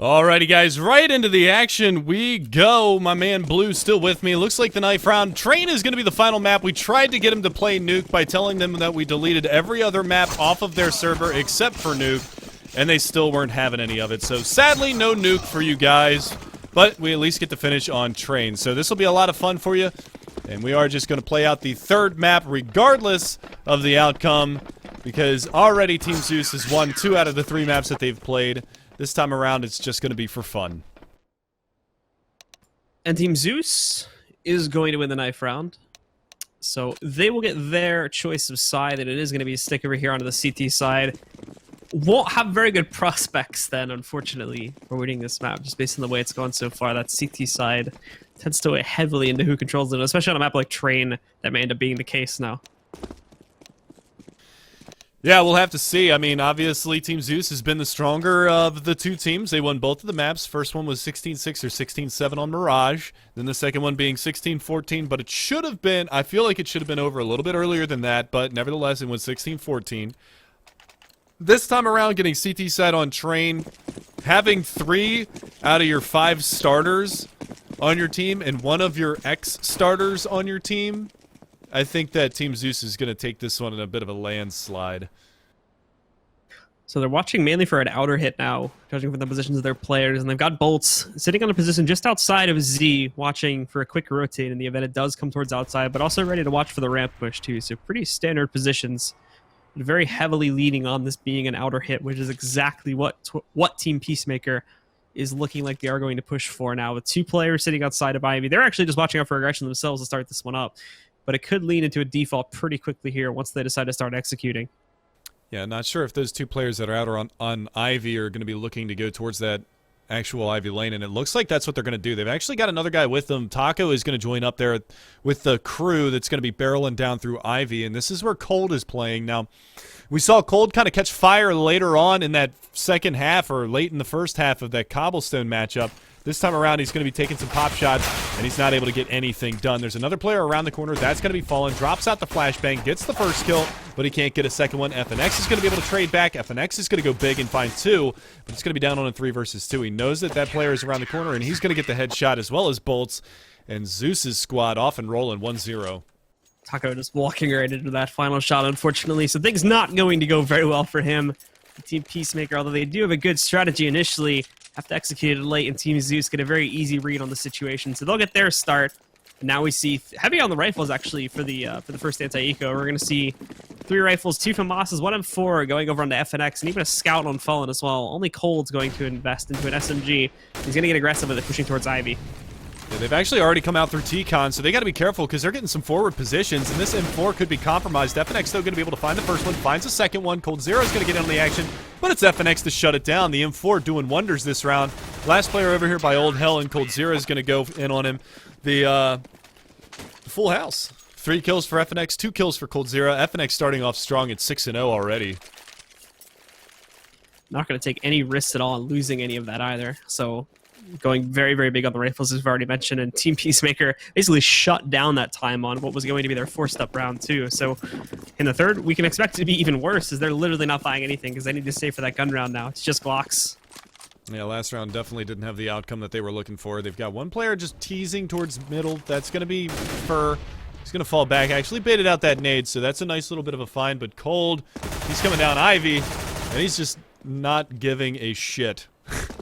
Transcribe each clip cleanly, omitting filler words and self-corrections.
Alrighty guys, right into the action we go. My man Blue still with me. Looks like the knife round. Train is going to be the final map. We tried to get him to play Nuke by telling them that we deleted every other map off of their server except for Nuke, and they still weren't having any of it. So sadly, no Nuke for you guys, but we at least get to finish on Train. So this will be a lot of fun for you, and we are just going to play out the third map regardless of the outcome, because already Team Zeus has won 2 out of the 3 maps that they've played. This time around, it's just going to be for fun. And Team Zeus is going to win the knife round. So they will get their choice of side, and it is going to be a stick over here onto the CT side. Won't have very good prospects then, unfortunately, for winning this map, just based on the way it's gone so far. That CT side tends to weigh heavily into who controls it, especially on a map like Train, that may end up being the case now. Yeah, we'll have to see. I mean, obviously, Team Zeus has been the stronger of the 2 teams. They won both of the maps. First one was 16-6 or 16-7 on Mirage. Then the second one being 16-14, but it should have been, I feel like it should have been over a little bit earlier than that, but nevertheless, it was 16-14. This time around, getting CT side on Train, having 3 out of your 5 starters on your team and 1 of your ex-starters on your team, I think that Team Zeus is going to take this one in a bit of a landslide. So they're watching mainly for an outer hit now, judging from the positions of their players, and they've got Boltz sitting on a position just outside of Z, watching for a quick rotate in the event it does come towards outside, but also ready to watch for the ramp push too. So pretty standard positions, very heavily leaning on this being an outer hit, which is exactly what Team Peacemaker is looking like they are going to push for now, with 2 players sitting outside of Ivy. They're actually just watching out for aggression themselves to start this one up, but it could lean into a default pretty quickly here once they decide to start executing. Yeah, not sure if those 2 players that are out on Ivy are going to be looking to go towards that actual Ivy lane, and it looks like that's what they're going to do. They've actually got another guy with them. Taco is going to join up there with the crew that's going to be barreling down through Ivy, and this is where Cold is playing. Now, we saw Cold kind of catch fire later on in that second half, or late in the first half of that Cobblestone matchup. This time around, he's going to be taking some pop shots, and he's not able to get anything done. There's another player around the corner. That's going to be falling. Drops out the flashbang, gets the first kill, but he can't get a second one. FNX is going to be able to trade back. FNX is going to go big and find 2, but it's going to be down on a 3 versus 2. He knows that that player is around the corner, and he's going to get the headshot as well as Boltz. And Zeus's squad off and rolling 1-0. Taco just walking right into that final shot, unfortunately. So things not going to go very well for him. Team Peacemaker, although they do have a good strategy initially, have to execute it late, and Team Zeus get a very easy read on the situation. So they'll get their start. Now we see heavy on the rifles, actually, for the first anti-eco. We're going to see 3 rifles, 2 Pugmasters, 1 M4 going over onto FNX, and even a scout on Fallen as well. Only Cold's going to invest into an SMG. He's going to get aggressive with it, pushing towards Ivy. Yeah, they've actually already come out through T-Con, so they got to be careful because they're getting some forward positions, and this M4 could be compromised. FNX still going to be able to find the first one, finds the second one. Coldzera is going to get in on the action, but it's FNX to shut it down. The M4 doing wonders this round. Last player over here by Old Hell, and Coldzera is going to go in on him. The full house. 3 kills for FNX, 2 kills for Coldzera. FNX starting off strong at 6-0 already. Not going to take any risks at all on losing any of that either. So going very, very big on the rifles, as we've already mentioned, and Team Peacemaker basically shut down that time on what was going to be their 4-step round too. So in the third, we can expect it to be even worse, as they're literally not buying anything because they need to save for that gun round now. It's just Glocks. Yeah, last round definitely didn't have the outcome that they were looking for. They've got 1 player just teasing towards middle. That's going to be Fur. He's going to fall back. Actually baited out that nade, so that's a nice little bit of a find. But Cold, he's coming down Ivy, and he's just not giving a shit.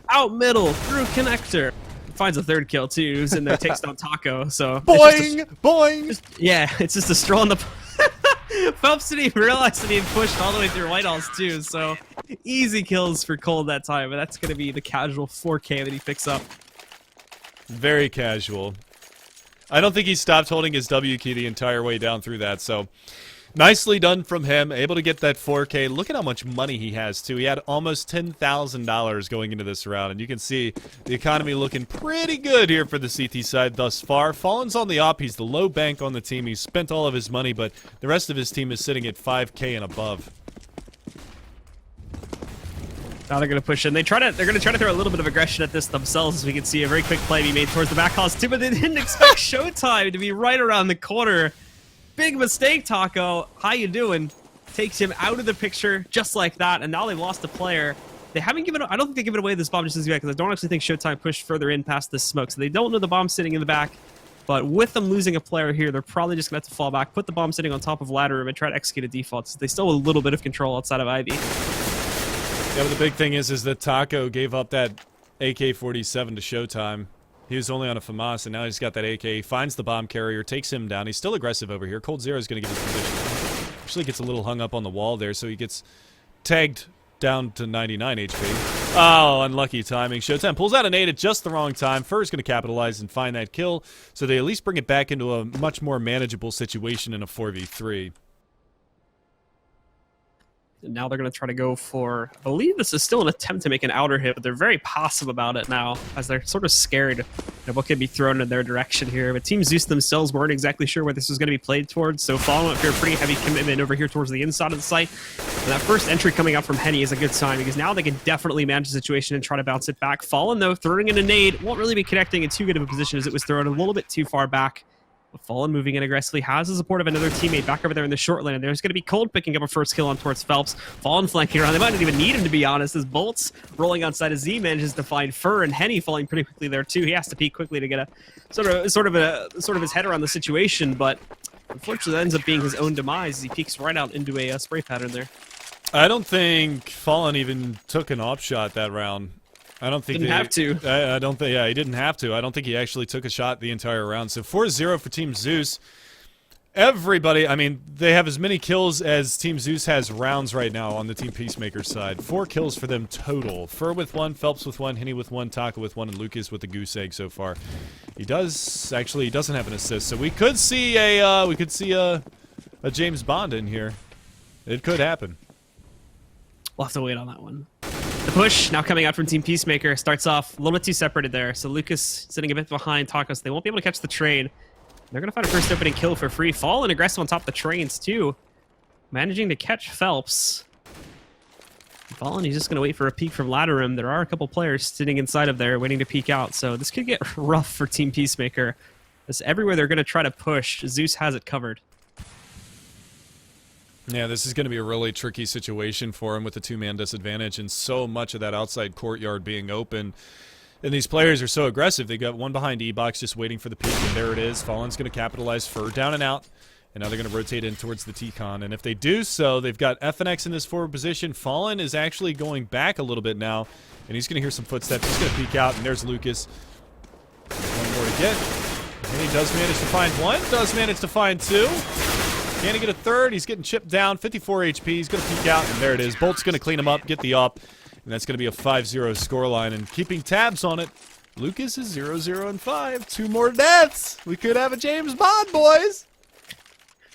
Out middle, through connector. Finds a 3rd kill too, who's in there, takes down Taco, so... Boing! Boing! Yeah, it's just a stroll in the... Felps didn't even realize that he had pushed all the way through Whitehall's too, so... Easy kills for Cold that time, but that's going to be the casual 4K that he picks up. Very casual. I don't think he stopped holding his W key the entire way down through that, so... Nicely done from him, able to get that 4K. Look at how much money he has, too. He had almost $10,000 going into this round, and you can see the economy looking pretty good here for the CT side thus far. Fallen's on the op. He's the low bank on the team. He's spent all of his money, but the rest of his team is sitting at 5K and above. Now they're going to push in. They're going to try to throw a little bit of aggression at this themselves, as we can see a very quick play be made towards the back house, too, but they didn't expect Showtime to be right around the corner. Big mistake, Taco. How you doing? Takes him out of the picture just like that, and now they've lost a player. They haven't given. I don't think they've given away this bomb just as yet because I don't actually think Showtime pushed further in past this smoke. So they don't know the bomb sitting in the back. But with them losing a player here, they're probably just going to have to fall back, put the bomb sitting on top of ladder room, and try to execute a default. So they still have a little bit of control outside of Ivy. Yeah, but the big thing is that Taco gave up that AK-47 to Showtime. He was only on a FAMAS, and now he's got that AK. He finds the bomb carrier, takes him down. He's still aggressive over here. Coldzera is going to get his position. Actually gets a little hung up on the wall there, so he gets tagged down to 99 HP. Oh, unlucky timing. Showtime pulls out a nade at just the wrong time. Fur's going to capitalize and find that kill, so they at least bring it back into a much more manageable situation in a 4v3. And now they're going to try to go for, I believe this is still an attempt to make an outer hit, but they're very passive about it now, as they're sort of scared of what could be thrown in their direction here. But Team Zeus themselves weren't exactly sure where this was going to be played towards, so Fallen went for a pretty heavy commitment over here towards the inside of the site. And that first entry coming out from Henny is a good sign, because now they can definitely manage the situation and try to bounce it back. Fallen, though, throwing in a nade, won't really be connecting in too good of a position as it was thrown a little bit too far back. Fallen moving in aggressively, has the support of another teammate back over there in the short lane, and there's going to be Cold picking up a first kill on towards Felps. Fallen flanking around. They might not even need him, to be honest, as Boltz rolling outside of Z manages to find Fur, and Henny falling pretty quickly there too. He has to peek quickly to get a sort of his head around the situation, but unfortunately that ends up being his own demise as he peeks right out into a spray pattern there. I don't think Fallen even took an op shot that round. I don't think didn't have to. I don't think. Yeah, he didn't have to. I don't think he actually took a shot the entire round. So 4-0 for Team Zeus. Everybody, I mean, they have as many kills as Team Zeus has rounds right now on the Team Peacemaker side. 4 kills for them total. Fur with 1, Felps with 1, Henny with 1, Taka with 1, and Lucas with a goose egg so far. He doesn't have an assist, so we could see a James Bond in here. It could happen. We'll have to wait on that one. The push now coming out from Team Peacemaker starts off a little bit too separated there. So Lucas sitting a bit behind Tacos. They won't be able to catch the train. They're going to find a first opening kill for free. Fallen aggressive on top of the trains too. Managing to catch Felps. Fallen, he's just going to wait for a peek from ladder room. There are a couple players sitting inside of there waiting to peek out. So this could get rough for Team Peacemaker. As everywhere they're going to try to push, Zeus has it covered. Yeah, this is going to be a really tricky situation for him with the 2-man disadvantage and so much of that outside courtyard being open. And these players are so aggressive. They got one behind E-Box just waiting for the peek, and there it is. Fallen's going to capitalize for down and out, and now they're going to rotate in towards the T-Con. And if they do so, they've got FNX in this forward position. Fallen is actually going back a little bit now, and he's going to hear some footsteps. He's going to peek out, and there's Lucas. One more to get. And he does manage to find one, does manage to find 2. Can he get a third? He's getting chipped down, 54 HP. He's going to peek out, and there it is. Bolt's going to clean him up, get the up, and that's going to be a 5-0 scoreline. And keeping tabs on it, Lucas is 0-0-5. 2 more deaths. We could have a James Bond, boys.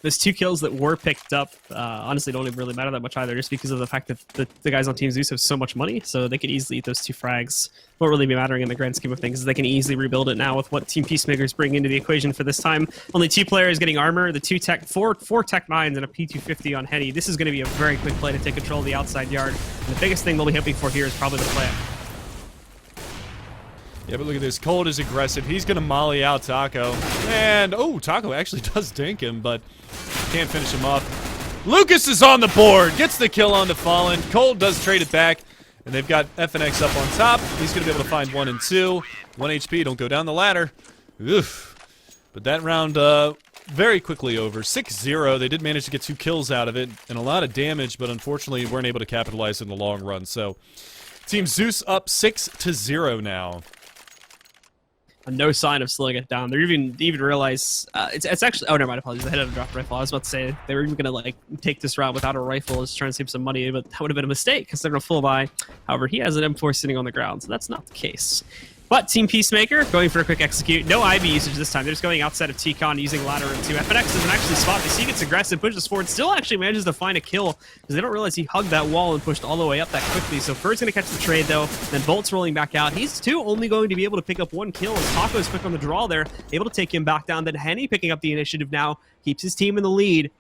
Those 2 kills that were picked up, honestly, don't even really matter that much either, just because of the fact that the guys on Team Zeus have so much money, so they could easily eat those 2 frags. Won't really be mattering in the grand scheme of things, as they can easily rebuild it now with what Team Peacemakers bring into the equation for this time. Only 2 players getting armor, the 4 Tech 9s and a P250 on Henny. This is going to be a very quick play to take control of the outside yard. And the biggest thing they'll be hoping for here is probably the plant. Yeah, but look at this. Cold is aggressive. He's going to molly out Taco. And, oh, Taco actually does dink him, but can't finish him off. Lucas is on the board. Gets the kill on the Fallen. Cold does trade it back. And they've got FNX up on top. He's going to be able to find 1 and 2. 1 HP. Don't go down the ladder. Oof. But that round very quickly over. 6-0. They did manage to get 2 kills out of it. And a lot of damage, but unfortunately weren't able to capitalize in the long run. So, Team Zeus up 6-0 now. No sign of slowing it down. They're even realize it's actually. Oh, never mind. Apologies. I had a drop rifle. I was about to say they were even gonna take this route without a rifle, just trying to save some money, but that would have been a mistake because they're gonna full buy. However, he has an M4 sitting on the ground, so that's not the case. But Team Peacemaker going for a quick execute. No IB usage this time. They're just going outside of T-Con using ladder room 2. FNX doesn't actually spot. They see he gets aggressive, pushes forward, still actually manages to find a kill because they don't realize he hugged that wall and pushed all the way up that quickly. So Fur's going to catch the trade though. Then Bolt's rolling back out. He's too only going to be able to pick up 1 kill as Taco's quick on the draw there, able to take him back down. Then Henny picking up the initiative now, keeps his team in the lead.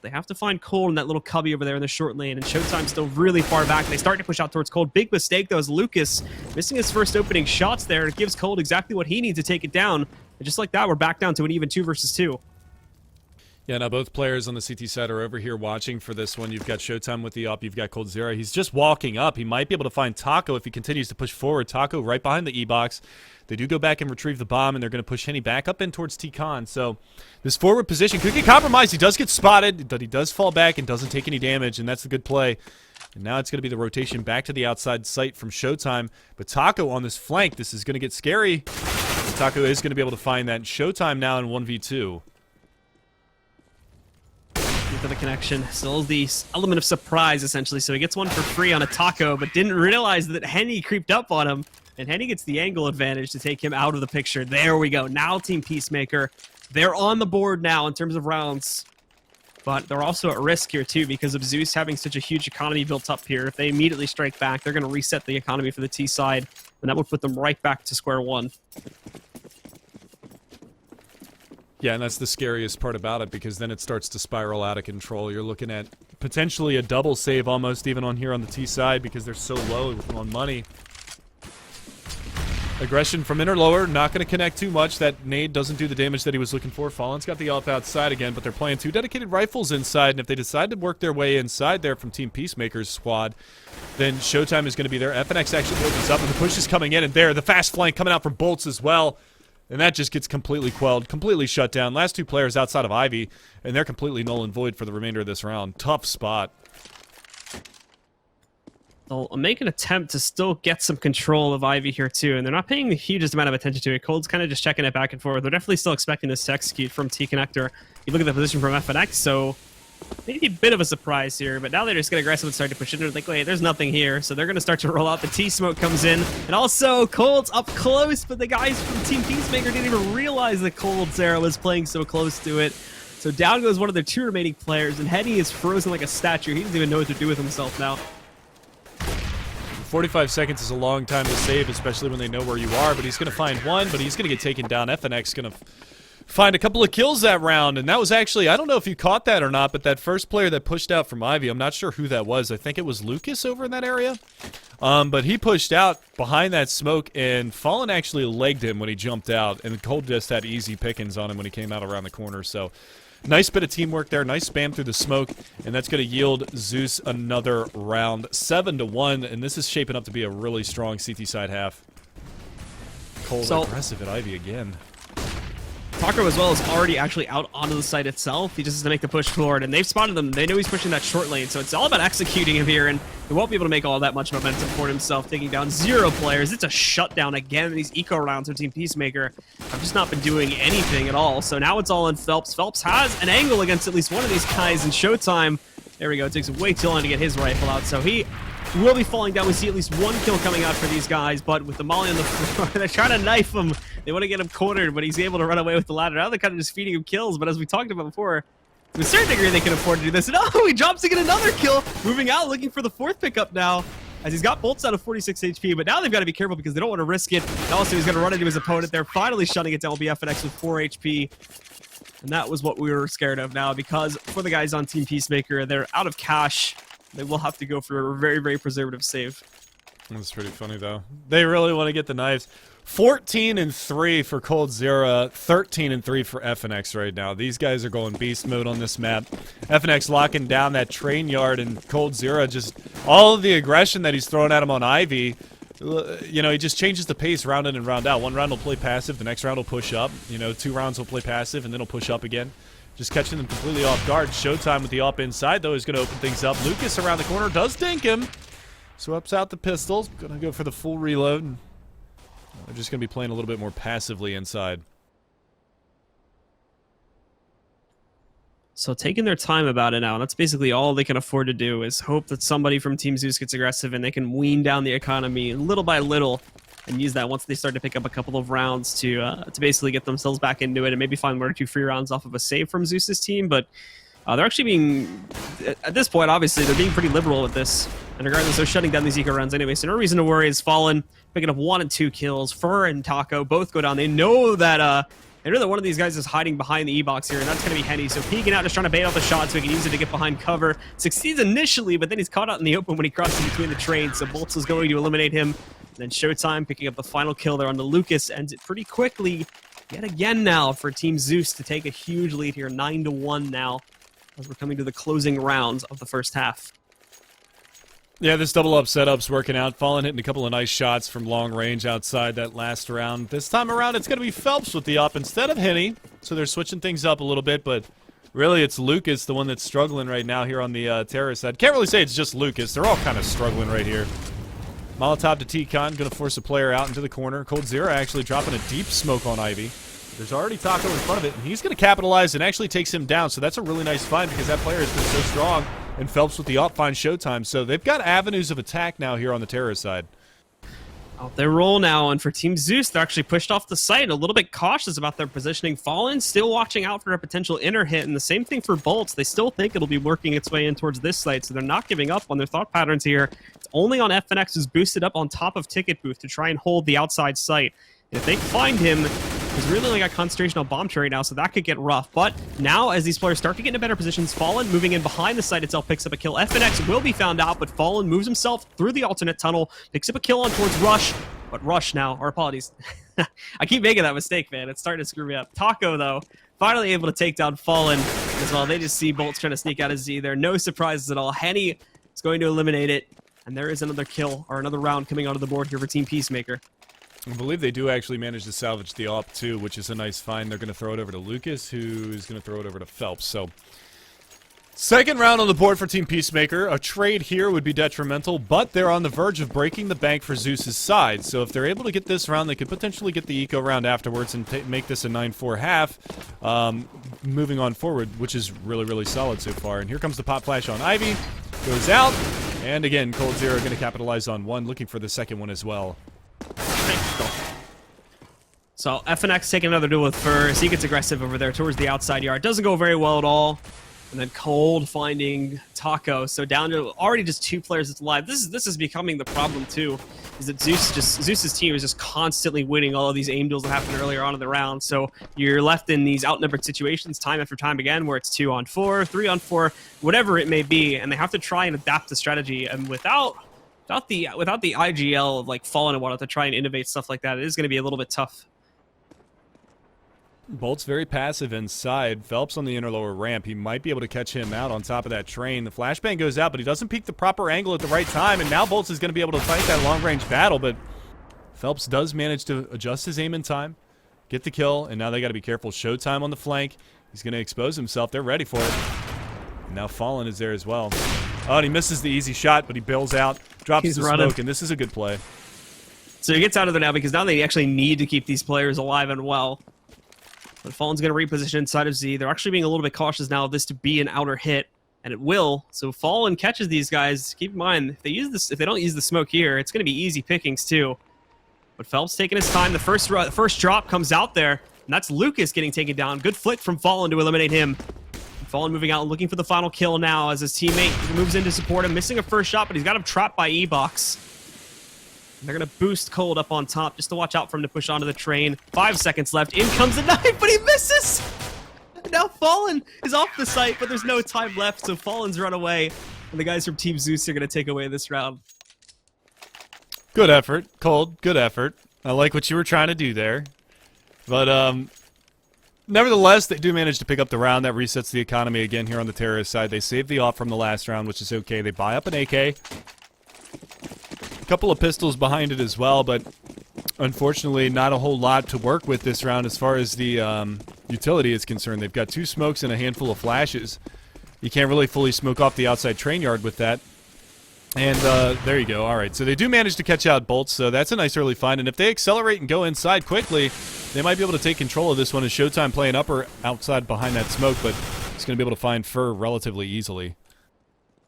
They have to find Cold in that little cubby over there in the short lane, and Showtime's still really far back. They start to push out towards Cold. Big mistake, though, is Lucas missing his first opening shots there. It gives Cold exactly what he needs to take it down. And just like that, we're back down to an even 2 versus 2. Yeah, now both players on the CT side are over here watching for this one. You've got Showtime with the up. You've got Coldzera. He's just walking up. He might be able to find Taco if he continues to push forward. Taco right behind the E-box. They do go back and retrieve the bomb, and they're going to push Henny back up in towards T-Con. So this forward position could get compromised. He does get spotted, but he does fall back and doesn't take any damage, and that's a good play. And now it's going to be the rotation back to the outside site from Showtime. But Taco on this flank, this is going to get scary. And Taco is going to be able to find that. Showtime now in 1v2. For the connection. Still the element of surprise, essentially. So he gets one for free on a Taco, but didn't realize that Henny creeped up on him. And Henny gets the angle advantage to take him out of the picture. There we go. Now Team Peacemaker. They're on the board now in terms of rounds. But they're also at risk here, too, because of Zeus having such a huge economy built up here. If they immediately strike back, they're going to reset the economy for the T side. And that would put them right back to square one. Yeah, and that's the scariest part about it, because then it starts to spiral out of control. You're looking at potentially a double save almost even on here on the T side because they're so low on money. Aggression from inner lower, not going to connect too much. That nade doesn't do the damage that he was looking for. Fallen's got the up outside again, but they're playing two dedicated rifles inside, and if they decide to work their way inside there from Team Peacemaker's squad, then Showtime is going to be there. FNX actually opens up, and the push is coming in, and there, the fast flank coming out from Boltz as well. And that just gets completely quelled, completely shut down. Last two players outside of Ivy, and they're completely null and void for the remainder of this round. Tough spot. They'll make an attempt to still get some control of Ivy here, too. And they're not paying the hugest amount of attention to it. Cold's kind of just checking it back and forth. They're definitely still expecting this to execute from T-Connector. You look at the position from FNX, so maybe a bit of a surprise here, but now they're just going to aggressive and start to push in. They're like, wait, there's nothing here. So they're going to start to roll out. The T-Smoke comes in. And also, Cold's up close, but the guys from Team Peacemaker didn't even realize that Coldzera was playing so close to it. So down goes one of their two remaining players, and Henny is frozen like a statue. He doesn't even know what to do with himself now. 45 seconds is a long time to save, especially when they know where you are, but he's going to find one, but he's going to get taken down. FNX going to find a couple of kills that round, and that was actually, I don't know if you caught that or not, but that first player that pushed out from Ivy, I'm not sure who that was. I think it was Lucas over in that area. But he pushed out behind that smoke, and Fallen actually legged him when he jumped out, and Cold just had easy pickings on him when he came out around the corner. So nice bit of teamwork there, nice spam through the smoke, and that's going to yield Zeus another round. 7-1, and this is shaping up to be a really strong CT side half. Cold aggressive at Ivy again. Taco as well is already actually out onto the site itself. He just has to make the push forward, and they've spotted him. They know he's pushing that short lane, so it's all about executing him here, and he won't be able to make all that much momentum for himself, taking down 0 players. It's a shutdown again. These eco rounds for Team Peacemaker have just not been doing anything at all, so now it's all in Felps. Felps has an angle against at least one of these guys in Showtime. There we go. It takes way too long to get his rifle out, so he will be falling down. We see at least one kill coming out for these guys, but with the molly on the floor, they're trying to knife him. They want to get him cornered, but he's able to run away with the ladder. Now they're kind of just feeding him kills, but as we talked about before, to a certain degree they can afford to do this. And oh, he drops to get another kill, moving out, looking for the 4th pickup now, as he's got Boltz out of 46 HP, but now they've got to be careful because they don't want to risk it. And also, he's going to run into his opponent. They're finally shutting it down. FNX with 4 HP. And that was what we were scared of now, because for the guys on Team Peacemaker, they're out of cash. They will have to go for a very, very preservative save. That's pretty funny, though. They really want to get the knives. 14-3 for Coldzera, 13-3 for FNX right now. These guys are going beast mode on this map. FNX locking down that train yard, and Coldzera just, all of the aggression that he's throwing at him on Ivy, you know, he just changes the pace round in and round out. One round will play passive, the next round will push up. You know, 2 rounds will play passive, and then he'll push up again. Just catching them completely off guard. Showtime with the up inside, though, is going to open things up. Lucas around the corner does dink him. Swaps out the pistols. Going to go for the full reload. They're just going to be playing a little bit more passively inside. So taking their time about it now, and that's basically all they can afford to do, is hope that somebody from Team Zeus gets aggressive and they can wean down the economy little by little and use that once they start to pick up a couple of rounds to basically get themselves back into it and maybe find 1 or 2 free rounds off of a save from Zeus's team. But they're actually being, at this point, obviously, they're being pretty liberal with this. And regardless, they're shutting down these eco rounds anyway, so no reason to worry. Is Fallen picking up 1 and 2 kills. Fur and Taco both go down. They know that one of these guys is hiding behind the E-box here, and that's going to be Henny. So peeking out, just trying to bait out the shot so he can use it to get behind cover. Succeeds initially, but then he's caught out in the open when he crosses between the trains. So Boltz is going to eliminate him. And then Showtime picking up the final kill there on the Lucas, ends it pretty quickly. yet again now for Team Zeus to take a huge lead here, 9-1 now, as we're coming to the closing rounds of the first half. Yeah, this double up setup's working out. Fallen hitting a couple of nice shots from long range outside that last round. This time around, it's going to be Felps with the up instead of Henny. So they're switching things up a little bit, but really it's Lucas, the one that's struggling right now here on the terror side. Can't really say it's just Lucas. They're all kind of struggling right here. Molotov to T-Con, going to force a player out into the corner. Coldzera actually dropping a deep smoke on Ivy. There's already Taco in front of it, and he's going to capitalize and actually takes him down. So that's a really nice find because that player has been so strong. And Felps with the up finds Showtime. So they've got avenues of attack now here on the terror side. Out they roll now, and for Team Zeus, they're actually pushed off the site, a little bit cautious about their positioning. Fallen still watching out for a potential inner hit, and the same thing for Boltz. They still think it'll be working its way in towards this site, so they're not giving up on their thought patterns here. It's only on FNX, who's boosted up on top of Ticket Booth to try and hold the outside site. And if they find him, he's really only got concentration on bomb tree right now, so that could get rough. But now, as these players start to get into better positions, Fallen moving in behind the site itself picks up a kill. FNX will be found out, but Fallen moves himself through the alternate tunnel, picks up a kill on towards Rush. But Rush now, or apologies. I keep making that mistake, man. It's starting to screw me up. Taco, though, finally able to take down Fallen as well. They just see Boltz trying to sneak out of Z there. No surprises at all. Henny is going to eliminate it. And there is another kill, or another round coming onto the board here for Team Peacemaker. I believe they do actually manage to salvage the op too, which is a nice find. They're going to throw it over to Lucas, who's going to throw it over to Felps. So, second round on the board for Team Peacemaker. A trade here would be detrimental, but they're on the verge of breaking the bank for Zeus's side. So if they're able to get this round, they could potentially get the eco round afterwards and make this a 9-4 half, moving on forward, which is really, really solid so far. And here comes the pop flash on Ivy. Goes out. And again, Coldzera going to capitalize on one, looking for the second one as well. So FNX taking another duel with Furs. He gets aggressive over there towards the outside yard. Doesn't go very well at all. And then Cold finding Taco. So down to already just 2 players that's alive. This is becoming the problem too. Is that Zeus's team is just constantly winning all of these aim duels that happened earlier on in the round. So you're left in these outnumbered situations time after time again, where it's 2-on-4, 3-on-4, whatever it may be, and they have to try and adapt the strategy. And without the IGL of like Fallen and whatnot to try and innovate stuff like that, it is going to be a little bit tough. Boltz very passive inside. Felps on the inner lower ramp. He might be able to catch him out on top of that train. The flashbang goes out, but he doesn't peek the proper angle at the right time, and now Boltz is going to be able to fight that long-range battle, but Felps does manage to adjust his aim in time, get the kill, and now they got to be careful. Showtime on the flank. He's going to expose himself. They're ready for it. And now Fallen is there as well. Oh, and he misses the easy shot, but he bails out, drops the smoke, and this is a good play. So he gets out of there now because now they actually need to keep these players alive and well. But Fallen's going to reposition inside of Z. They're actually being a little bit cautious now of this to be an outer hit, and it will. So Fallen catches these guys. Keep in mind, if they don't use the smoke here, it's going to be easy pickings too. But Felps taking his time. The first drop comes out there, and that's Lucas getting taken down. Good flick from Fallen to eliminate him. Fallen moving out, looking for the final kill now as his teammate moves in to support him. Missing a first shot, but he's got him trapped by E-Box. They're going to boost Cold up on top just to watch out for him to push onto the train. 5 seconds left. In comes the knife, but he misses! Now Fallen is off the site, but there's no time left, so Fallen's run away. And the guys from Team Zeus are going to take away this round. Good effort, Cold. Good effort. I like what you were trying to do there. But, nevertheless, they do manage to pick up the round. That resets the economy again here on the terrorist side. They save the off from the last round, which is okay. They buy up an AK. Couple of pistols behind it as well, but unfortunately not a whole lot to work with this round as far as the utility is concerned. They've got 2 smokes and a handful of flashes. You can't really fully smoke off the outside train yard with that. And there you go. All right, so they do manage to catch out Boltz, so that's a nice early find. And if they accelerate and go inside quickly, they might be able to take control of this one as Showtime playing up or outside behind that smoke, but he's going to be able to find Fur relatively easily.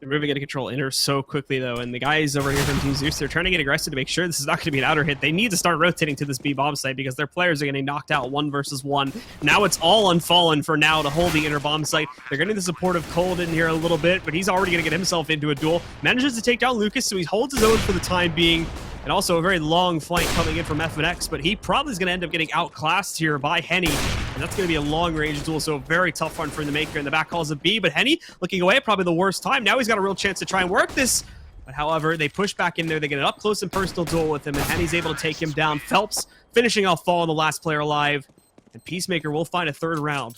They're moving into control inner so quickly, though, and the guys over here from Team Zeus, they're trying to get aggressive to make sure this is not going to be an outer hit. They need to start rotating to this B-bomb site because their players are getting knocked out 1 versus 1. Now it's all on Fallen for now to hold the inner bomb site. They're getting the support of Cold in here a little bit, but he's already going to get himself into a duel. Manages to take down Lucas, so he holds his own for the time being. And also a very long flank coming in from FNX, but he probably is going to end up getting outclassed here by Henny. And that's going to be a long-range duel, so a very tough one for the Maker. In the back calls a B, but Henny looking away at probably the worst time. Now he's got a real chance to try and work this. But however, they push back in there. They get an up-close and personal duel with him, and Henny's able to take him down. Felps finishing off Fall, the last player alive. and Peacemaker will find a third round.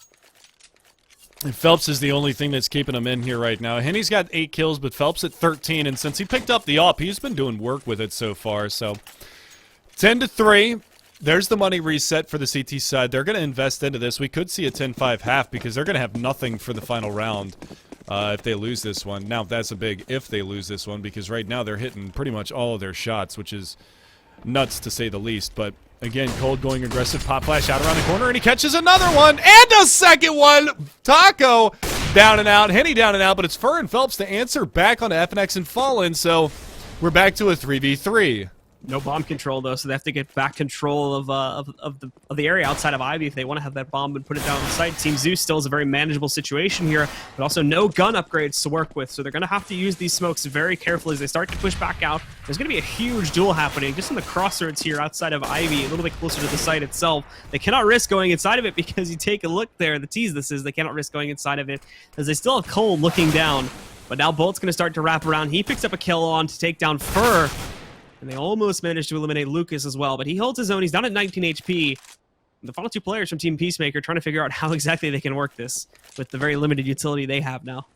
And Felps is the only thing that's keeping him in here right now. Henny's got 8 kills, but Felps at 13, and since he picked up the AWP, he's been doing work with it so far. So 10-3. There's the money reset for the CT side. They're going to invest into this. We could see a 10-5 half because they're going to have nothing for the final round if they lose this one. Now, that's a big if they lose this one because right now they're hitting pretty much all of their shots, which is nuts to say the least. But again, Cold going aggressive. Pop flash out around the corner, and he catches another one and a second one. Taco down and out. Henny down and out, but it's Fur and Felps to answer back on FNX and Fallen. So we're back to a 3v3. No bomb control though, so they have to get back control of the area outside of Ivy if they want to have that bomb and put it down on the site. Team Zeus still is a very manageable situation here, but also no gun upgrades to work with, so they're going to have to use these smokes very carefully as they start to push back out. There's going to be a huge duel happening just in the crossroads here outside of Ivy, a little bit closer to the site itself. They cannot risk going inside of it because you take a look there, the tease this is, they cannot risk going inside of it as they still have Cole looking down. But now Bolt's going to start to wrap around. He picks up a kill on to take down Fur. And they almost managed to eliminate Lucas as well, but he holds his own. He's down at 19 HP. The final 2 players from Team Peacemaker trying to figure out how exactly they can work this with the very limited utility they have now.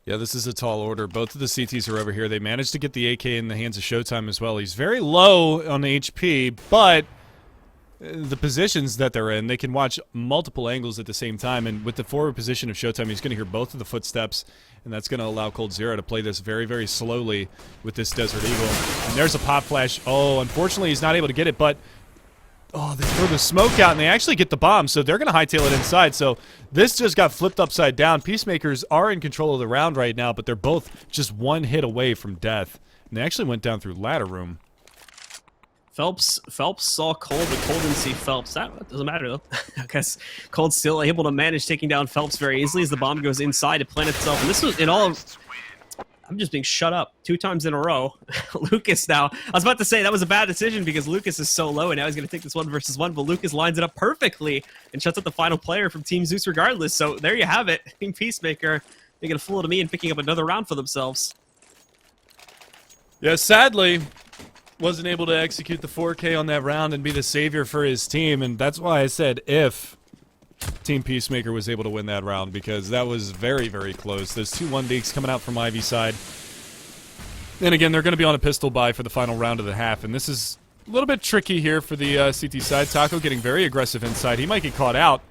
Yeah, this is a tall order. Both of the CTs are over here. They managed to get the AK in the hands of Showtime as well. He's very low on HP, but the positions that they're in, they can watch multiple angles at the same time, and with the forward position of Showtime, he's going to hear both of the footsteps, and that's going to allow Coldzera to play this very, very slowly with this Desert Eagle. And there's a pop flash. Oh, unfortunately, he's not able to get it, but oh, they throw the smoke out, and they actually get the bomb, so they're going to hightail it inside. So this just got flipped upside down. Peacemakers are in control of the round right now, but they're both just one hit away from death. And they actually went down through ladder room. Felps saw Cold, but Cold didn't see Felps. That doesn't matter, though. I guess Cold's still able to manage taking down Felps very easily as the bomb goes inside to plant itself. And this was in all... I'm just being shut up 2 times in a row. Lucas now. I was about to say that was a bad decision because Lucas is so low, and now he's going to take this 1 versus 1, but Lucas lines it up perfectly and shuts out the final player from Team Zeus regardless. So there you have it. Team Peacemaker making a fool of me and picking up another round for themselves. Yeah, sadly, wasn't able to execute the 4K on that round and be the savior for his team, and that's why I said if Team Peacemaker was able to win that round, because that was very, very close. Those 2 1-digs coming out from Ivy side. And again, they're going to be on a pistol buy for the final round of the half, and this is a little bit tricky here for the CT side. Taco getting very aggressive inside. He might get caught out,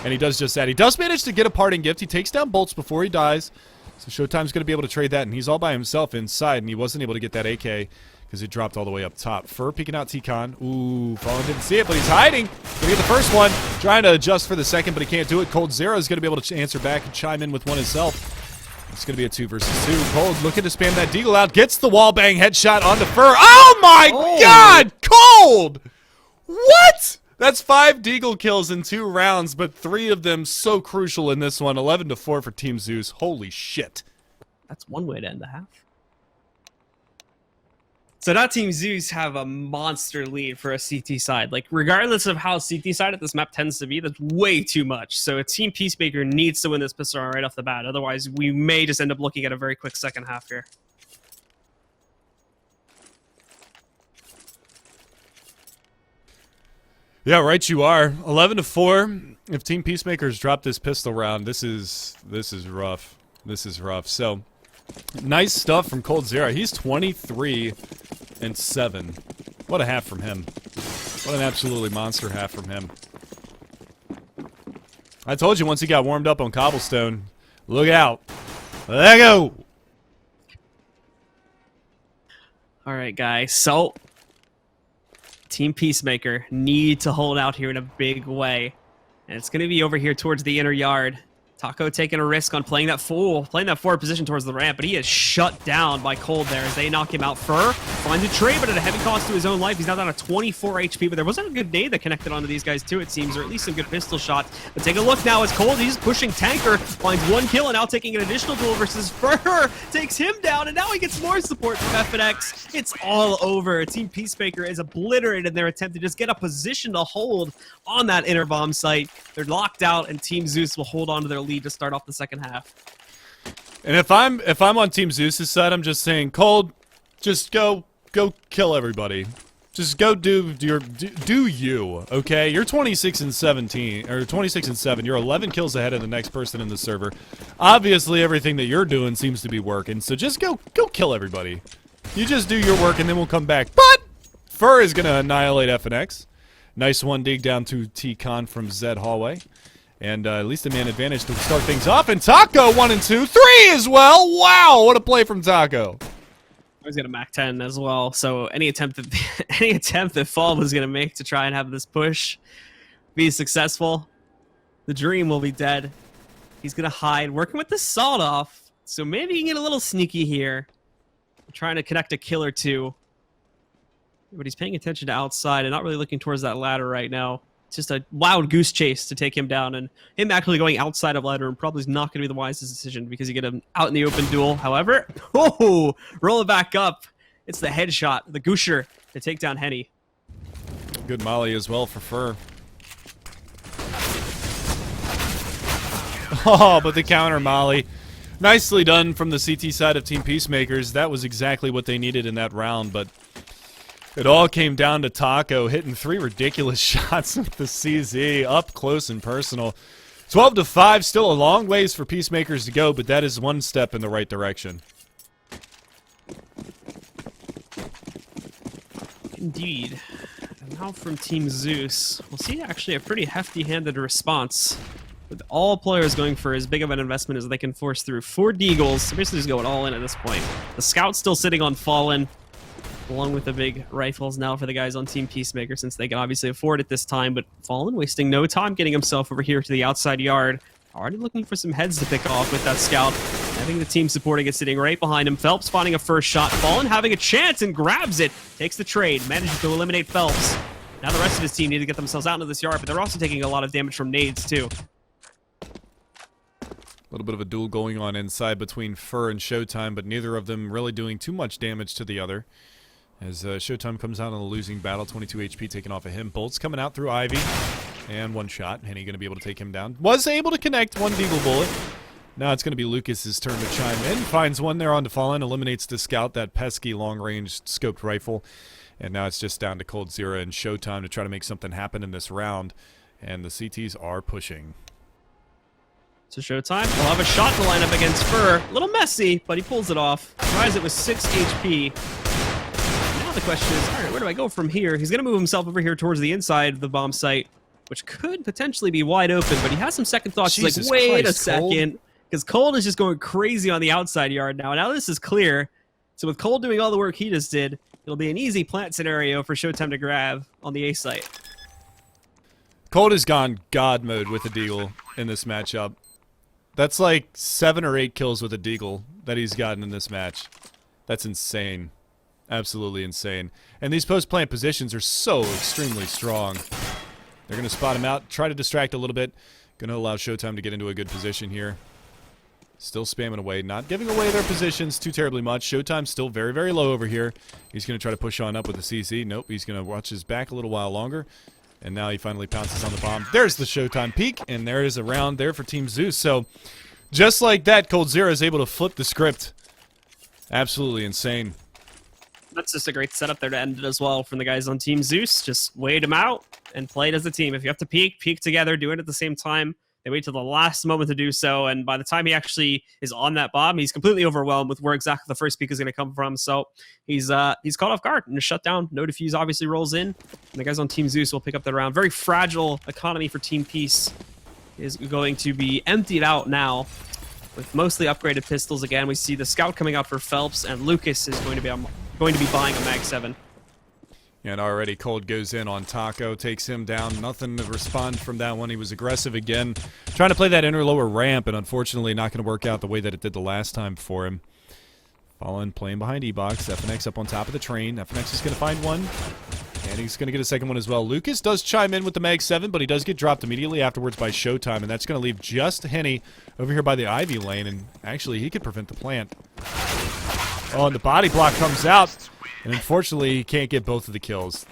and he does just that. He does manage to get a parting gift. He takes down Boltz before he dies, so Showtime's going to be able to trade that, and he's all by himself inside, and he wasn't able to get that AK because it dropped all the way up top. Fur peeking out T-Con. Ooh, Fallen didn't see it, but he's hiding. Gonna get the first one. Trying to adjust for the second, but he can't do it. Coldzera is going to be able to answer back and chime in with one himself. It's going to be a 2 versus 2. Cold looking to spam that deagle out. Gets the wall bang headshot onto Fur. Oh my god! Cold! What? That's 5 deagle kills in 2 rounds, but 3 of them so crucial in this one. 11-4 for Team Zeus. Holy shit. That's one way to end the half. So now Team Zeus have a monster lead for a CT side. Like, regardless of how CT side at this map tends to be, that's way too much. So a Team Peacemaker needs to win this pistol round right off the bat. Otherwise, we may just end up looking at a very quick second half here. Yeah, right you are. 11-4. If Team Peacemakers drop this pistol round, this is rough. This is rough. So, nice stuff from Coldzera. He's 23-7. What a half from him. What an absolutely monster half from him. I told you once he got warmed up on cobblestone. Look out. Let go. All right, guys. So, Team Peacemaker need to hold out here in a big way. And it's going to be over here towards the inner yard. Taco taking a risk on playing that forward position towards the ramp, but he is shut down by Cold there as they knock him out. Fur finds a trade, but at a heavy cost to his own life. He's now down to 24 HP, but there wasn't a good nade that connected onto these guys too, it seems, or at least some good pistol shots. But take a look now as Cold, he's pushing Tanker, finds 1 kill, and now taking an additional duel versus Fur, takes him down, and now he gets more support from FNX. It's all over. Team Peacemaker is obliterated in their attempt to just get a position to hold on that inner bomb site. They're locked out, and Team Zeus will hold on to their lead to start off the second half. And if I'm on Team Zeus's side, I'm just saying, Cold, just go kill everybody. Just go do you, okay? You're 26 and 17, or 26 and 7. You're 11 kills ahead of the next person in the server. Obviously, everything that you're doing seems to be working, so just go kill everybody. You just do your work, and then we'll come back. But Fur is going to annihilate FNX. Nice one dig down to T-Con from Zed Hallway. And at least a man advantage to start things off. And Taco 1 and 2, 3 as well. Wow, what a play from Taco. He's got a Mac 10 as well, so any attempt that Fall was going to make to try and have this push be successful, the dream will be dead. He's going to hide, working with the sawed off, so maybe he can get a little sneaky here, trying to connect a kill or two. But he's paying attention to outside and not really looking towards that ladder right now. It's just a wild goose chase to take him down, and him actually going outside of ladder probably is not going to be the wisest decision because you get him out in the open duel. However, roll it back up. It's the headshot, the goosher to take down Henny. Good molly as well for Fur. Oh, but the counter molly. Nicely done from the CT side of Team Peacemakers. That was exactly what they needed in that round, but it all came down to Taco hitting 3 ridiculous shots with the CZ up close and personal. 12-5, still a long ways for Peacemakers to go, but that is one step in the right direction. Indeed. And now from Team Zeus, we'll see actually a pretty hefty-handed response, with all players going for as big of an investment as they can force through. 4 Deagles, so basically just going all in at this point. The Scout's still sitting on Fallen, along with the big rifles now for the guys on Team Peacemaker, since they can obviously afford it this time, but Fallen wasting no time getting himself over here to the outside yard. Already looking for some heads to pick off with that Scout. Having the team supporting it sitting right behind him. Felps finding a first shot. Fallen having a chance and grabs it. Takes the trade. Manages to eliminate Felps. Now the rest of his team need to get themselves out into this yard, but they're also taking a lot of damage from nades too. A little bit of a duel going on inside between Fur and Showtime, but neither of them really doing too much damage to the other. As Showtime comes out on the losing battle, 22 HP taken off of him. Boltz coming out through Ivy, and one shot. Henny going to be able to take him down. Was able to connect one Deagle bullet. Now it's going to be Lucas's turn to chime in. Finds one there on to Fallen, eliminates the Scout, that pesky long-range scoped rifle. And now it's just down to Coldzera and Showtime to try to make something happen in this round. And the CTs are pushing. So Showtime will have a shot to line up against Fur. A little messy, but he pulls it off. Tries it with 6 HP. The question is, all right, where do I go from here? He's going to move himself over here towards the inside of the bomb site, which could potentially be wide open, but he has some second thoughts. He's like, wait a second, because Cold is just going crazy on the outside yard now. Now this is clear. So with Cold doing all the work he just did, it'll be an easy plant scenario for Showtime to grab on the A site. Cold has gone God mode with a Deagle in this matchup. That's like 7 or 8 kills with a Deagle that he's gotten in this match. That's insane. Absolutely insane. And these post-plant positions are so extremely strong. They're going to spot him out, try to distract a little bit. Going to allow Showtime to get into a good position here. Still spamming away, not giving away their positions too terribly much. Showtime's still very, very low over here. He's going to try to push on up with the CC. Nope, he's going to watch his back a little while longer. And now he finally pounces on the bomb. There's the Showtime peak, and there is a round there for Team Zeus. So, just like that, Coldzera is able to flip the script. Absolutely insane. That's just a great setup there to end it as well from the guys on Team Zeus. Just wait them out and play it as a team. If you have to peek together, do it at the same time. They wait till the last moment to do so, and by the time he actually is on that bomb, he's completely overwhelmed with where exactly the first peek is going to come from. So he's caught off guard and is shut down. No defuse obviously rolls in, and the guys on Team Zeus will pick up the round. Very fragile economy for Team Peace is going to be emptied out now with mostly upgraded pistols. Again, we see the Scout coming out for Felps, and Lucas is going to be buying a Mag 7. And already Cold goes in on Taco, takes him down. Nothing to respond from that one. He was aggressive again, trying to play that inner lower ramp, and unfortunately not going to work out the way that it did the last time for him. Fallen playing behind E-Box. FNX up on top of the train. FNX is going to find one, and he's going to get a second one as well. Lucas does chime in with the Mag 7, but he does get dropped immediately afterwards by Showtime, and that's going to leave just Henny over here by the Ivy lane, and actually he could prevent the plant. Oh, and the body block comes out. And unfortunately, he can't get both of the kills.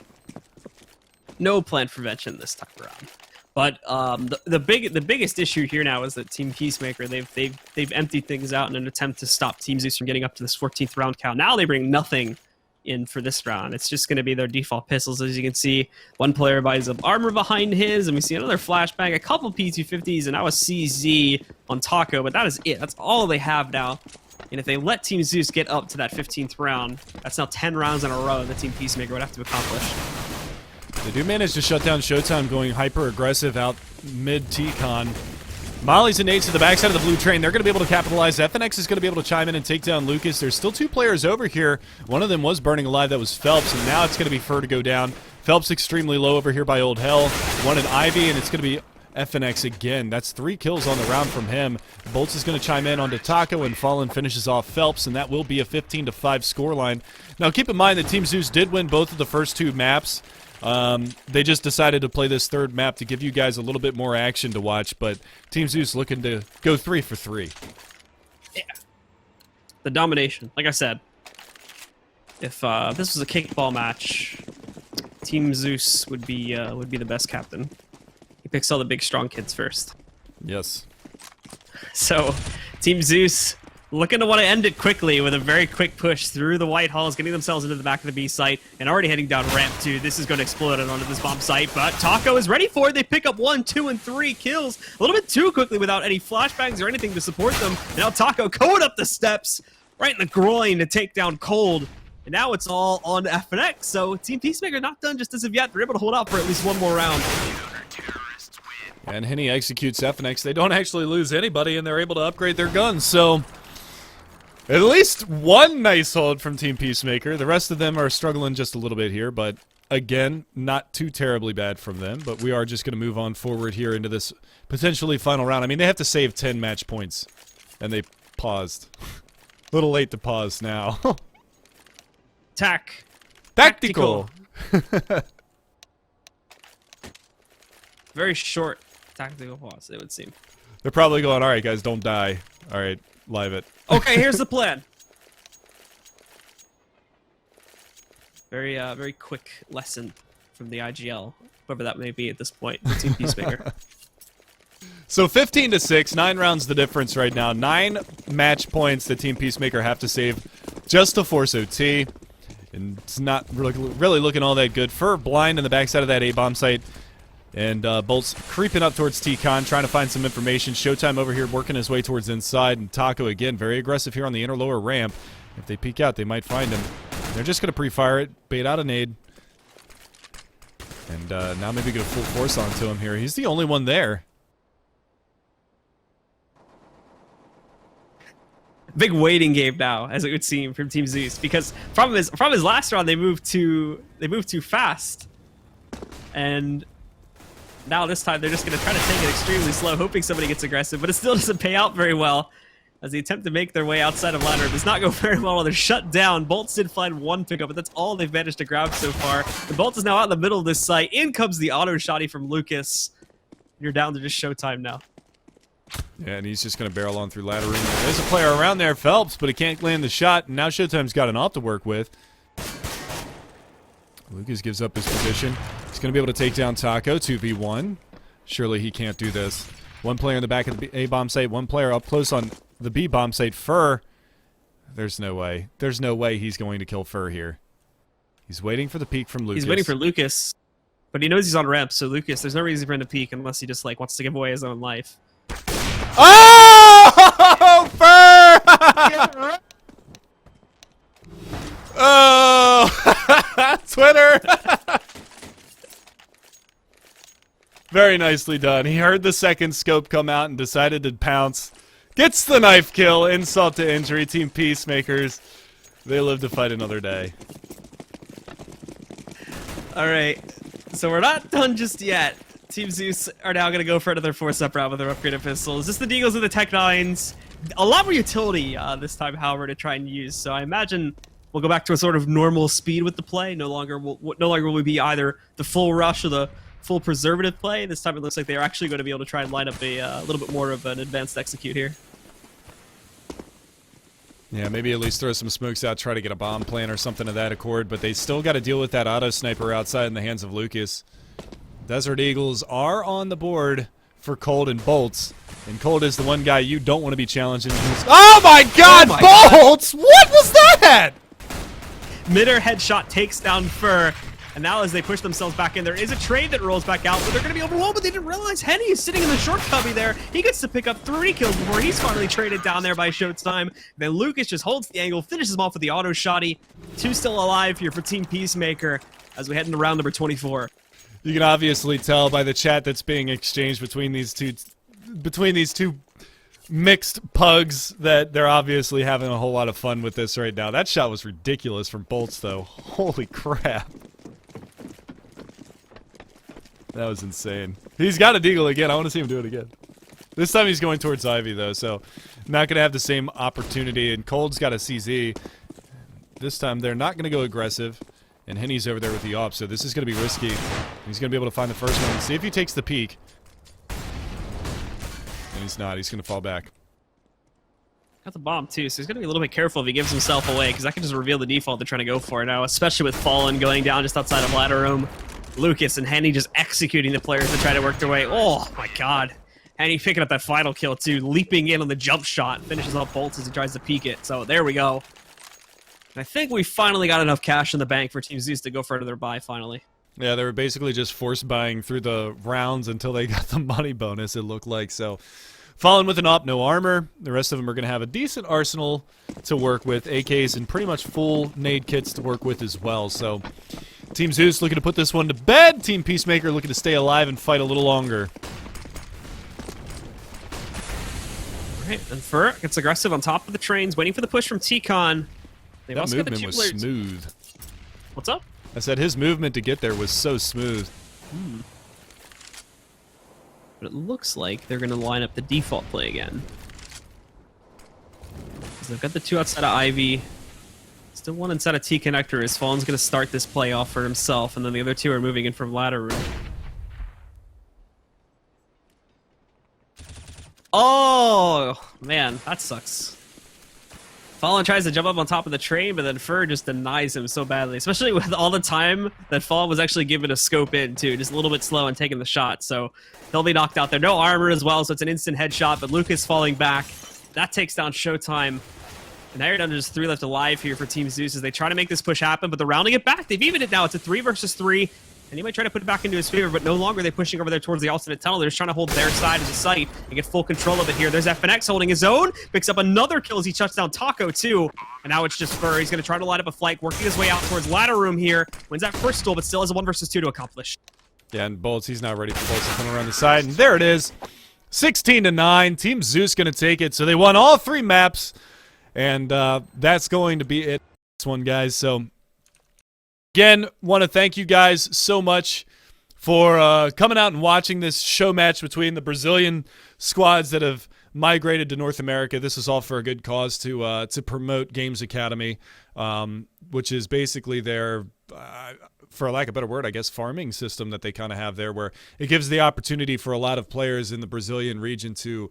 No plant prevention this time around. But the biggest issue here now is that Team Peacemaker, they've emptied things out in an attempt to stop Team Zeus from getting up to this 14th round count. Now they bring nothing in for this round. It's just going to be their default pistols. As you can see, one player buys up armor behind his, and we see another flashbang, a couple P250s, and now a CZ on Taco, but that is it. That's all they have now. And if they let Team Zeus get up to that 15th round, that's now 10 rounds in a row that Team Peacemaker would have to accomplish. They do manage to shut down Showtime, going hyper-aggressive out mid-T-Con. Molly's and nades to the backside of the blue train. They're going to be able to capitalize. FNX is going to be able to chime in and take down Lucas. There's still 2 players over here. One of them was burning alive. That was Felps, and now it's going to be Fur to go down. Felps extremely low over here by Old Hell. One in Ivy, and it's going to be FNX again. That's 3 kills on the round from him. Boltz is going to chime in onto Taco, and Fallen finishes off Felps, and that will be a 15-5 scoreline. Now, keep in mind that Team Zeus did win both of the first 2 maps. They just decided to play this 3rd map to give you guys a little bit more action to watch, but Team Zeus looking to go 3 for 3. Yeah. The domination. Like I said, if this was a kickball match, Team Zeus would be the best captain. He picks all the big, strong kids first. Yes. So, Team Zeus looking to want to end it quickly with a very quick push through the white halls, getting themselves into the back of the B site, and already heading down ramp 2. This is going to explode onto this bomb site, but Taco is ready for it. They pick up 1, 2, and 3 kills a little bit too quickly without any flashbangs or anything to support them. And now Taco going up the steps, right in the groin to take down Cold. And now it's all on FNX, so Team Peacemaker not done just as of yet. They're able to hold out for at least one more round. And Henny executes FNX. They don't actually lose anybody, and they're able to upgrade their guns, so at least one nice hold from Team Peacemaker. The rest of them are struggling just a little bit here, but again, not too terribly bad from them. But we are just going to move on forward here into this potentially final round. I mean, they have to save 10 match points, and they paused. A little late to pause now. Tactical. Very short tactical pause, it would seem. They're probably going, all right, guys, don't die. All right, live it. Okay, here's the plan. Very quick lesson from the IGL, whoever that may be at this point, the Team Peacemaker. So 15-6, 9 rounds the difference right now. 9 match points that Team Peacemaker have to save just to force OT. And it's not really looking all that good. Fur blind in the backside of that A-bomb site. And Boltz creeping up towards T-Con, trying to find some information. Showtime over here working his way towards inside. And Taco, again, very aggressive here on the inner lower ramp. If they peek out, they might find him. They're just going to pre-fire it, bait out a nade. And now maybe get a full force onto him here. He's the only one there. Big waiting game now, as it would seem, from Team Zeus, because from his last round they moved too fast, and now this time they're just going to try to take it extremely slow, hoping somebody gets aggressive, but it still doesn't pay out very well as they attempt to make their way outside of ladder. It does not go very well while they're shut down. Boltz did find 1 pickup, but that's all they've managed to grab so far. The Boltz is now out in the middle of this site. In comes the auto shotty from Lucas. You're down to just Showtime now. Yeah, and he's just going to barrel on through ladder room. There's a player around there, Felps, but he can't land the shot, and now Showtime's got an op to work with. Lucas gives up his position. He's going to be able to take down Taco, 2v1. Surely he can't do this. 1 player in the back of the A-bomb site, 1 player up close on the B-bomb site. Fur. There's no way. There's no way he's going to kill Fur here. He's waiting for the peek from Lucas. He's waiting for Lucas, but he knows he's on ramp, so Lucas, there's no reason for him to peek unless he just wants to give away his own life. Oh! Fur! Oh! Twitter! Very nicely done. He heard the second scope come out and decided to pounce. Gets the knife kill. Insult to injury. Team Peacemakers. They live to fight another day. Alright, so we're not done just yet. Team Zeus are now going to go for another force-up round with their upgraded pistols. Just the Deagles and the Tech 9s. A lot more utility this time, however, to try and use. So I imagine we'll go back to a sort of normal speed with the play. No longer will we be either the full rush or the full preservative play. This time it looks like they're actually going to be able to try and line up a little bit more of an advanced execute here. Yeah, maybe at least throw some smokes out, try to get a bomb plan or something of that accord, but they still got to deal with that auto sniper outside in the hands of Lucas. Desert Eagles are on the board for Cold and Boltz. And Cold is the one guy you don't want to be challenging. Oh my god, Boltz! What was that? Midair headshot takes down Fur. And now as they push themselves back in, there is a trade that rolls back out, but they're going to be overwhelmed, but they didn't realize Henny is sitting in the short cubby there. He gets to pick up 3 kills before he's finally traded down there by Showtime. Then Lucas just holds the angle, finishes him off with the auto shotty. 2 still alive here for Team Peacemaker as we head into round number 24. You can obviously tell by the chat that's being exchanged between these two mixed pugs that they're obviously having a whole lot of fun with this right now. That shot was ridiculous from Boltz, though. Holy crap. That was insane. He's got a deagle again. I want to see him do it again. This time he's going towards Ivy, though, so not going to have the same opportunity. And Cold's got a CZ. This time they're not going to go aggressive. And Henny's over there with the AWP, so this is going to be risky. He's going to be able to find the first one and see if he takes the peek. And he's not. He's going to fall back. Got the bomb, too, so he's going to be a little bit careful if he gives himself away, because that can just reveal the default they're trying to go for now, especially with Fallen going down just outside of ladder room. Lucas and Henny just executing the players to try to work their way. Oh, my God. Henny picking up that final kill, too, leaping in on the jump shot. Finishes off Boltz as he tries to peek it. So there we go. And I think we finally got enough cash in the bank for Team Zeus to go for another buy, finally. Yeah, they were basically just force buying through the rounds until they got the money bonus, it looked like. So, Fallen with an AWP, no armor. The rest of them are going to have a decent arsenal to work with. AKs and pretty much full nade kits to work with as well. So, Team Zeus looking to put this one to bed. Team Peacemaker looking to stay alive and fight a little longer. Alright, and Fur gets aggressive on top of the trains, waiting for the push from T-Con. That movement was smooth. What's up? I said his movement to get there was so smooth. But it looks like they're going to line up the default play again. So they've got the 2 outside of Ivy. Still 1 inside of T-Connector as Fallen's going to start this play off for himself, and then the other 2 are moving in from ladder room. Oh, man, that sucks. Fallen tries to jump up on top of the train, but then Fur just denies him so badly, especially with all the time that Fallen was actually given a scope in, too. Just a little bit slow and taking the shot, so he'll be knocked out there. No armor as well, so it's an instant headshot, but Lucas falling back. That takes down Showtime. And now you're down to just 3 left alive here for Team Zeus as they try to make this push happen, but they're rounding it back. They've evened it now. It's a 3 versus 3. And he might try to put it back into his favor, but no longer are they pushing over there towards the alternate tunnel. They're just trying to hold their side of the site and get full control of it here. There's FNX holding his own. Picks up another kill as he shuts down Taco, too. And now it's just Fur. He's going to try to line up a flank, working his way out towards ladder room here. Wins that first duel, but still has a 1 versus 2 to accomplish. Yeah, and Boltz, he's not ready for Boltz to come around the side. And there it is. 16-9. Team Zeus going to take it. So they won all 3 maps. And that's going to be it. This one, guys. So, again, want to thank you guys so much for coming out and watching this show match between the Brazilian squads that have migrated to North America. This is all for a good cause to promote Games Academy, which is basically their, for lack of a better word, I guess, farming system that they kind of have there, where it gives the opportunity for a lot of players in the Brazilian region to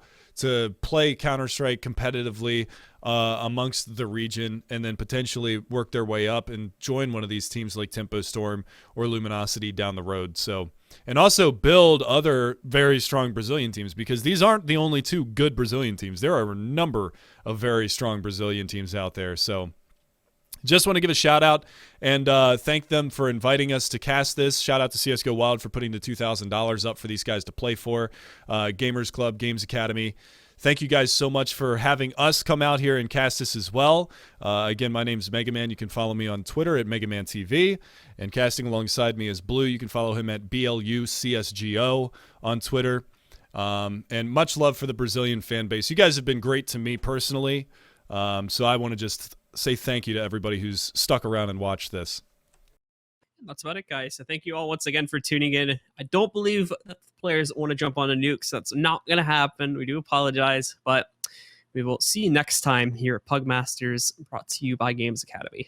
play Counter-Strike competitively amongst the region and then potentially work their way up and join one of these teams like Tempo Storm or Luminosity down the road. So, and also build other very strong Brazilian teams, because these aren't the only 2 good Brazilian teams. There are a number of very strong Brazilian teams out there. So just want to give a shout out and thank them for inviting us to cast this. Shout out to CSGO Wild for putting the $2,000 up for these guys to play for. Gamers Club, Games Academy. Thank you guys so much for having us come out here and cast this as well. Again, my name is Mega Man. You can follow me on Twitter at Mega Man TV. And casting alongside me is Blue. You can follow him at BLUCSGO on Twitter. And much love for the Brazilian fan base. You guys have been great to me personally. So I want to just say thank you to everybody who's stuck around and watched this. That's about it, guys. So thank you all once again for tuning in. I don't believe that the players want to jump on a nuke, so that's not going to happen. We do apologize, but we will see you next time here at Pugmasters, brought to you by Games Academy.